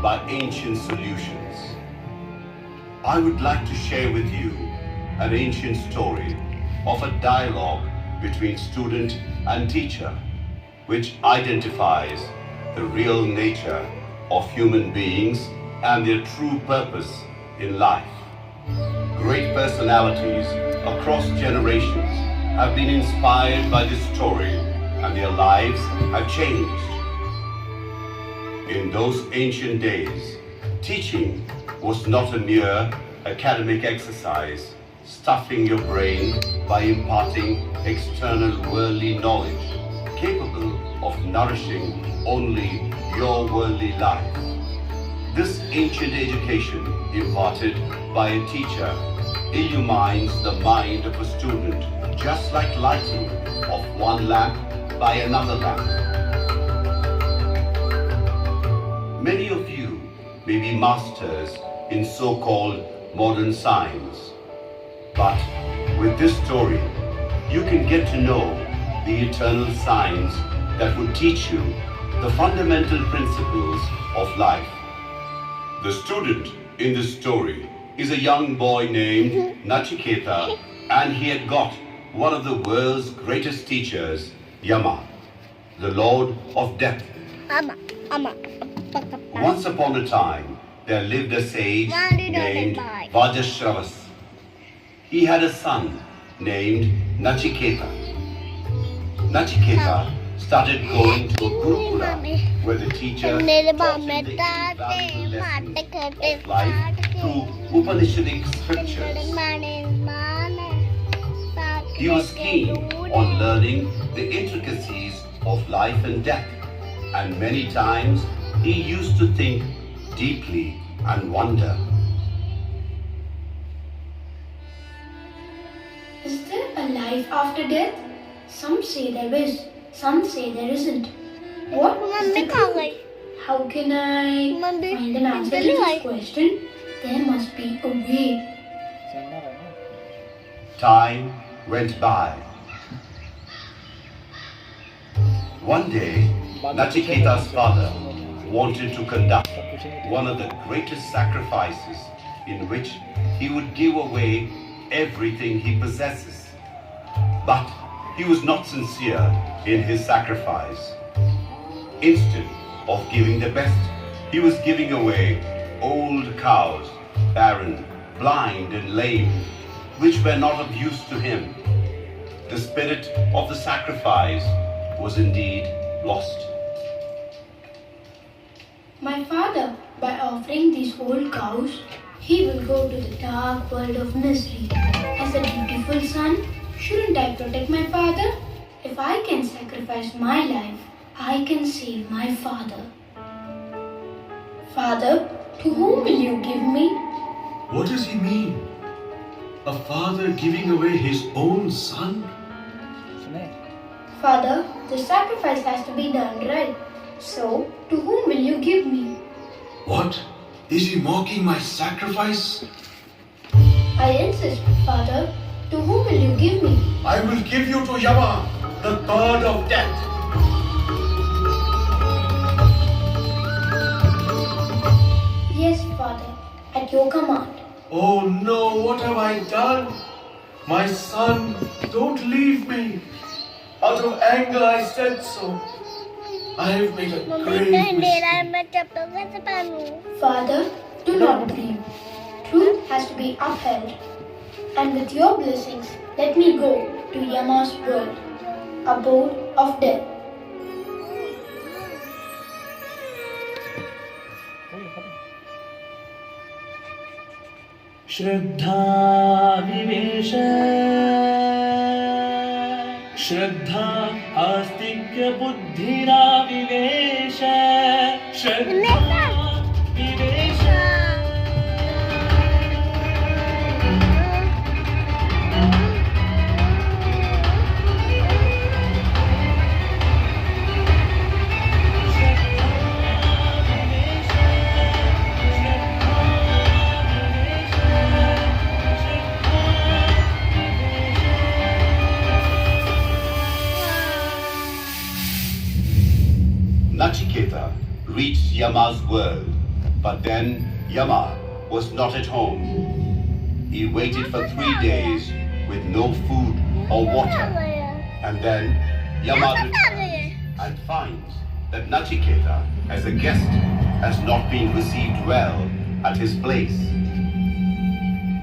by ancient solutions. I would like to share with you an ancient story of a dialogue between student and teacher, which identifies the real nature of human beings and their true purpose in life. Great personalities across generations have been inspired by this story, and their lives have changed. In those ancient days, teaching was not a mere academic exercise, stuffing your brain by imparting external worldly knowledge, capable of nourishing only your worldly life. This ancient education, imparted by a teacher, illumines the mind of a student, just like lighting of one lamp by another lamp. Many of you may be masters in so-called modern science, but with this story, you can get to know the eternal science that would teach you the fundamental principles of life. The student in this story is a young boy named Nachiketa, and he had got one of the world's greatest teachers, Yama, the Lord of Death. Once upon a time, there lived a sage named Vajashravas. He had a son named Nachiketa. Nachiketa started going to a Gurukula, where the teacher taught him the invaluable lessons of life through Upanishadic scriptures. He was keen on learning the intricacies of life and death, and many times he used to think deeply and wonder. Is there a life after death? Some say there is, some say there isn't. What is the truth? How can I find an answer to this question? There must be a way. Time went by. One day, Nachiketa's father wanted to conduct one of the greatest sacrifices, in which he would give away everything he possesses. But he was not sincere in his sacrifice. Instead of giving the best, he was giving away old cows, barren, blind and lame, which were not of use to him. The spirit of the sacrifice was indeed lost. My father, by offering these old cows, he will go to the dark world of misery. As a dutiful son, shouldn't I protect my father? If I can sacrifice my life, I can save my father. Father, to whom will you give me? What does he mean? A father giving away his own son? Father, the sacrifice has to be done right. So, to whom will you give me? What? Is he mocking my sacrifice? I insist, Father. To whom will you give me? I will give you to Yama, the god of death. Yes, Father, at your command. Oh no, what have I done? My son, don't leave me. Out of anger I said so. I have made a grave mistake. Father, do not grieve. Truth has to be upheld. And with your blessings, let me go to Yama's world, abode of death. Shraddha Vivesh Shraddha आस्तिक्य बुद्धिरा Vivesh Shraddha Vivesh Nachiketa reached Yama's world, But then Yama was not at home. He waited for 3 days with no food or water. And then Yama returns and finds that Nachiketa, as a guest, has not been received well at his place.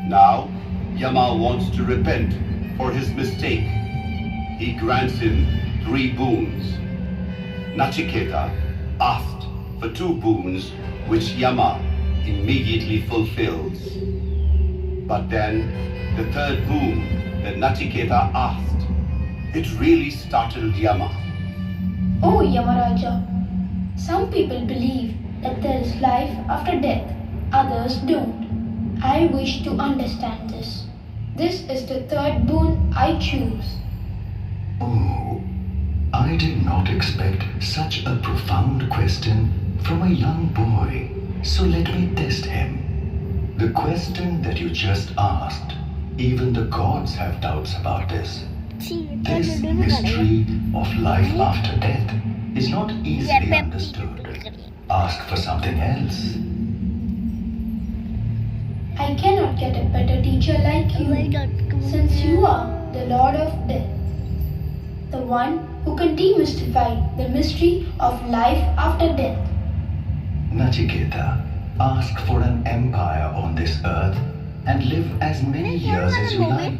Now, Yama wants to repent for his mistake. He grants him 3 boons. Nachiketa asked for 2 boons, which Yama immediately fulfills. But then, the 3rd boon that Nachiketa asked, it really startled Yama. Oh, Yamaraja, some people believe that there is life after death, others don't. I wish to understand this. This is the 3rd boon I choose. Oh, I did not expect such a profound question from a young boy, so let me test him. The question that you just asked, even the gods have doubts about this. This mystery of life after death is not easily understood. Ask for something else. I cannot get a better teacher like you, since you are the Lord of Death, the one who can demystify the mystery of life after death. Nachiketa, ask for an empire on this earth and live as many years as you like.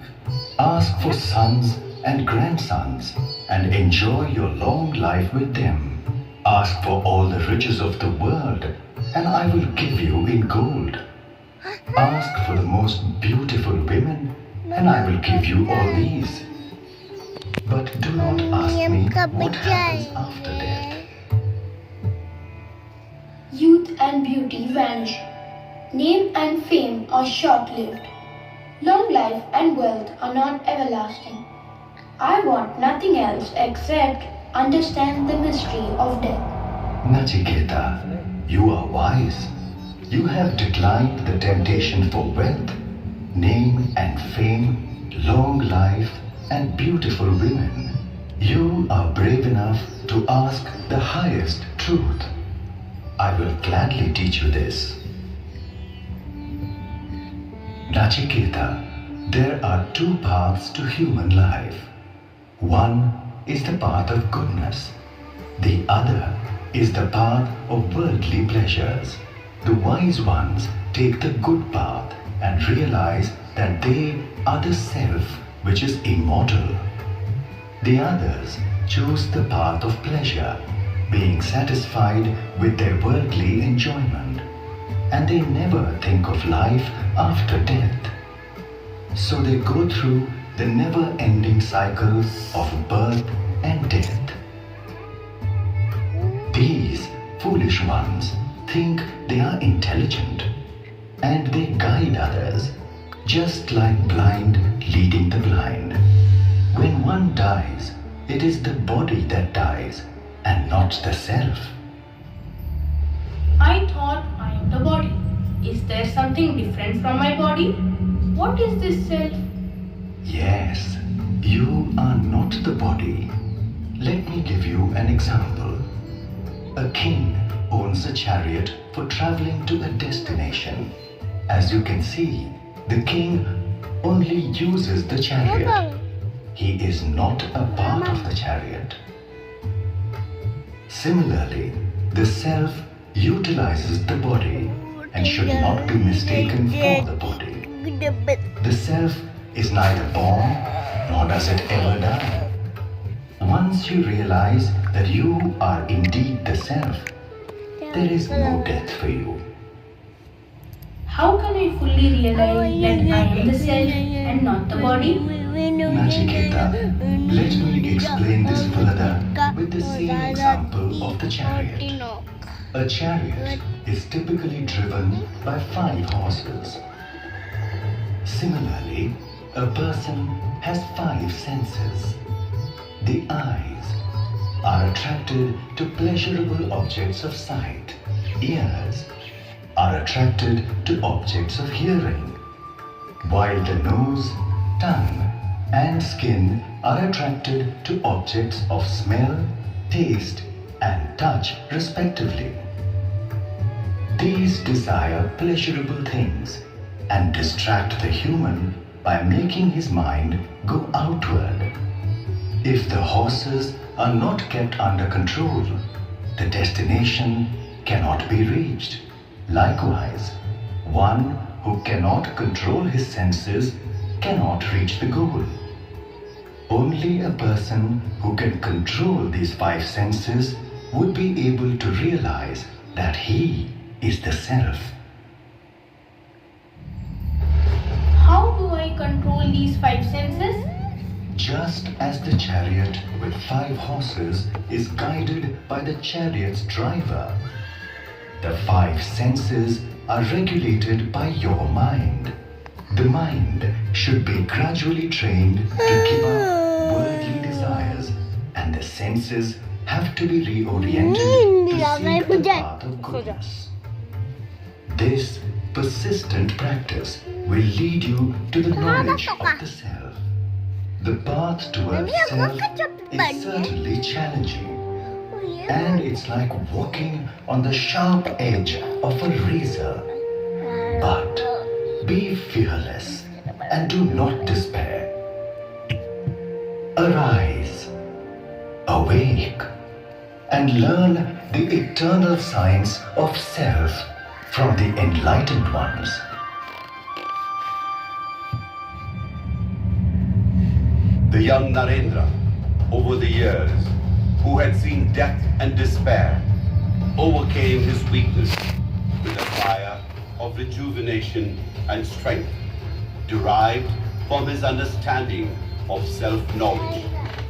Ask for sons and grandsons and enjoy your long life with them. Ask for all the riches of the world and I will give you in gold. Ask for the most beautiful women and I will give you all these. But do not ask me what happens after death. Youth and beauty vanish. Name and fame are short-lived. Long life and wealth are not everlasting. I want nothing else except understand the mystery of death. Nachiketa, you are wise. You have declined the temptation for wealth, name and fame, long life and beautiful women. You are brave enough to ask the highest truth. I will gladly teach you this. Nachiketa, there are 2 paths to human life. One is the path of goodness. The other is the path of worldly pleasures. The wise ones take the good path and realize that they are the self which is immortal. The others choose the path of pleasure, being satisfied with their worldly enjoyment, and they never think of life after death. So they go through the never-ending cycle of birth and death. These foolish ones think they are intelligent, and they guide others, just like blind leading the blind. When one dies, it is the body that dies, and not the self. I thought I am the body. Is there something different from my body? What is this self? Yes, you are not the body. Let me give you an example. A king owns a chariot for traveling to a destination. As you can see, the king only uses the chariot. He is not a part of the chariot. Similarly, the self utilizes the body and should not be mistaken for the body. The self is neither born nor does it ever die. Once you realize that you are indeed the self, there is no death for you. How can I fully realize that I am the self and not the body? Nachiketa, let me explain this further with the same example of the chariot. A chariot is typically driven by 5 horses. Similarly, a person has 5 senses. The eyes are attracted to pleasurable objects of sight. Ears are attracted to objects of hearing, while the nose, tongue, and skin are attracted to objects of smell, taste, and touch respectively. These desire pleasurable things and distract the human by making his mind go outward. If the horses are not kept under control, the destination cannot be reached. Likewise, one who cannot control his senses cannot reach the goal. Only a person who can control these five senses would be able to realize that he is the self. How do I control these five senses? Just as the chariot with 5 horses is guided by the chariot's driver, the 5 senses are regulated by your mind. The mind should be gradually trained to give up worldly desires, and the senses have to be reoriented to seek the path of goodness. This persistent practice will lead you to the knowledge of the self. The path towards self is certainly challenging, and it's like walking on the sharp edge of a razor. But be fearless and do not despair. Arise, awake, and learn the eternal science of self from the enlightened ones. The young Narendra, over the years, who had seen death and despair, overcame his weakness with a fire of rejuvenation and strength derived from his understanding of self-knowledge.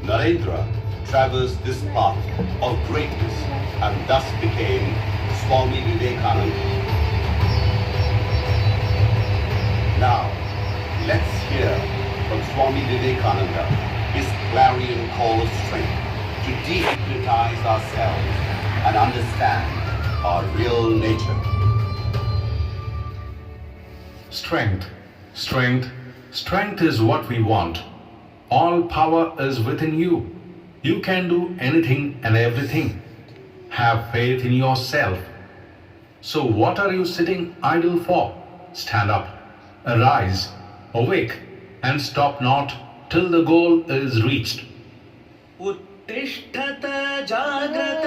Narendra traversed this path of greatness and thus became Swami Vivekananda. Now, let's hear from Swami Vivekananda his clarion call of strength to dehypnotize ourselves and understand our real nature. Strength, strength, strength is what we want. All power is within you. You can do anything and everything. Have faith in yourself. So what are you sitting idle for? Stand up, arise, awake, and stop not till the goal is reached. उत्तिष्ठत Jagrat